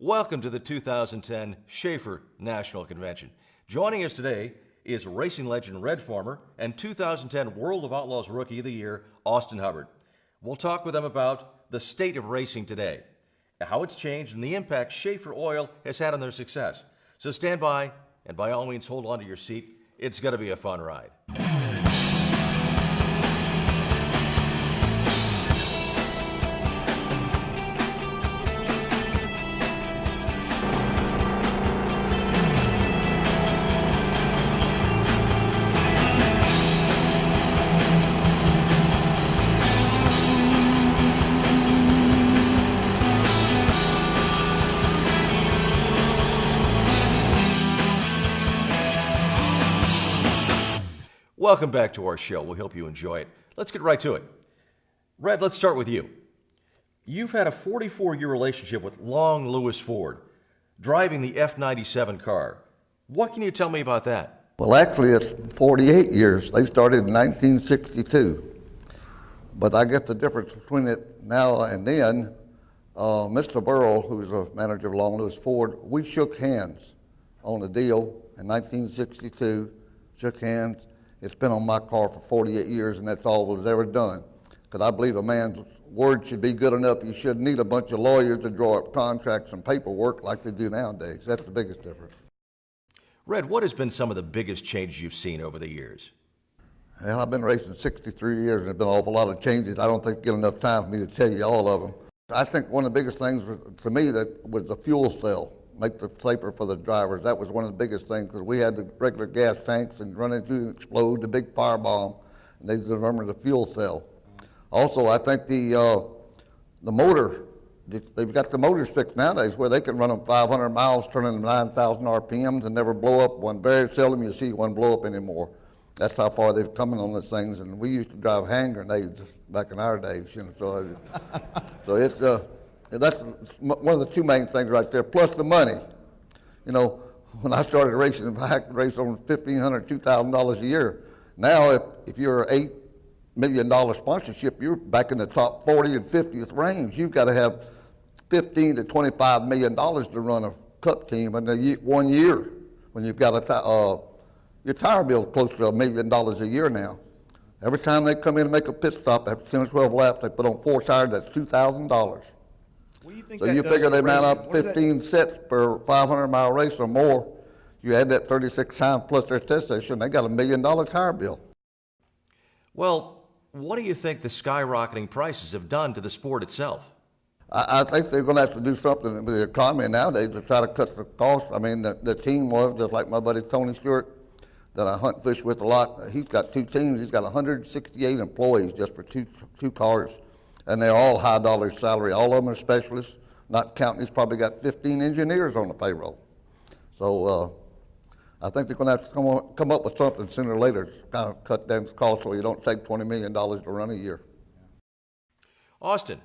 Welcome to the 2010 Schaefer National Convention. Joining us today is racing legend Red Farmer and 2010 World of Outlaws Rookie of the Year, Austin Hubert. We'll talk with them about the state of racing today, how it's changed, and the impact Schaefer Oil has had on their success. So stand by, and by all means hold on to your seat. It's going to be a fun ride. Welcome back to our show. We hope you enjoy it. Let's get right to it. Red, let's start with you. You've had a 44-year relationship with Long Lewis Ford, driving the F-97 car. What can you tell me about that? Well, actually, it's 48 years. They started in 1962. But I get the difference between it now and then. Mr. Burrell, who's a manager of Long Lewis Ford, we shook hands on the deal in 1962, shook hands. It's been on my car for 48 years, and that's all was ever done. Because I believe a man's word should be good enough. You shouldn't need a bunch of lawyers to draw up contracts and paperwork like they do nowadays. That's the biggest difference. Red, what has been some of the biggest changes you've seen over the years? Well, I've been racing 63 years, and there's been an awful lot of changes. I don't think I get enough time for me to tell you all of them. I think one of the biggest things to me that was the fuel cell. Make the safer for the drivers. That was one of the biggest things because we had the regular gas tanks and run into and explode, the big firebomb, and they remember the fuel cell. Also, I think the motor, they've got the motors fixed nowadays where they can run them 500 miles, turning them 9,000 RPMs and never blow up. One very seldom you see one blow up anymore. That's how far they've come on these things. And we used to drive hand grenades back in our days, you know. So it's that's one of the two main things right there, plus the money. You know, when I started racing, I had to race on $1,500, $2,000 a year. Now, if you're an $8 million sponsorship, you're back in the top 40 and 50th range. You've got to have $15 to $25 million to run a cup team in 1 year when you've got your tire bill close to $1 million a year now. Every time they come in and make a pit stop after 10 or 12 laps, they put on 4 tires, that's $2,000. So you figure they mount up 15 sets per 500-mile race or more. You add that 36 times plus their test session, they got $1 million tire bill. Well, what do you think the skyrocketing prices have done to the sport itself? I think they're going to have to do something with the economy nowadays to try to cut the cost. I mean, the team was, just like my buddy Tony Stewart, that I hunt and fish with a lot. He's got 2 teams. He's got 168 employees just for two cars. And they're all high-dollar salary. All of them are specialists, not counting. He's probably got 15 engineers on the payroll. So I think they're going to have to come up with something sooner or later to kind of cut down the cost so you don't take $20 million to run a year. Austin,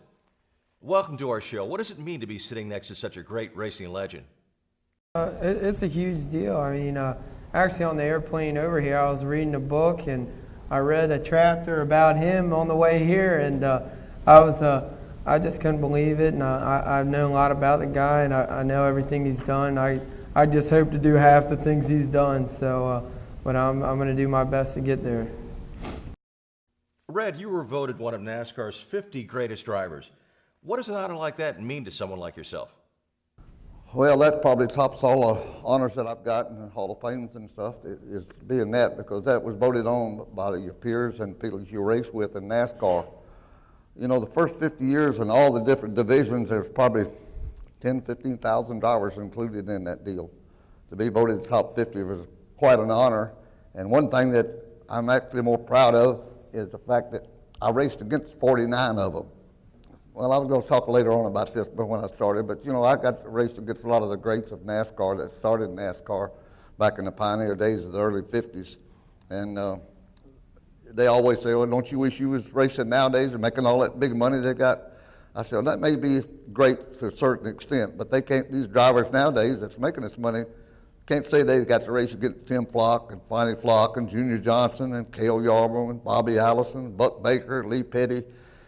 welcome to our show. What does it mean to be sitting next to such a great racing legend? It's a huge deal. I mean, actually on the airplane over here, I was reading a book, and I read a chapter about him on the way here, and I just couldn't believe it, and I've known a lot about the guy, and I know everything he's done. I just hope to do half the things he's done, so but I'm going to do my best to get there. Red, you were voted one of NASCAR's 50 greatest drivers. What does an honor like that mean to someone like yourself? Well, that probably tops all the honors that I've gotten in Hall of Fames and stuff, is being that, because that was voted on by your peers and people you race with in NASCAR. You know, the first 50 years in all the different divisions, there's probably 10,000, 15,000 drivers included in that deal. To be voted top 50 was quite an honor. And one thing that I'm actually more proud of is the fact that I raced against 49 of them. Well, I was going to talk later on about this when I started, but you know, I got to race against a lot of the greats of NASCAR that started NASCAR back in the pioneer days of the early 50s. And they always say, well, don't you wish you was racing nowadays and making all that big money they got? I said, well, that may be great to a certain extent, but they can't, these drivers nowadays that's making this money can't say they got to race against Tim Flock and Fonnie Flock and Junior Johnson and Cale Yarborough and Bobby Allison, Buck Baker, Lee Petty,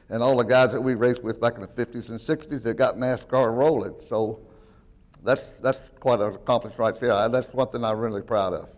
and all the guys that we raced with back in the 50s and 60s that got NASCAR rolling. So That's quite an accomplishment right there. That's one thing I'm really proud of.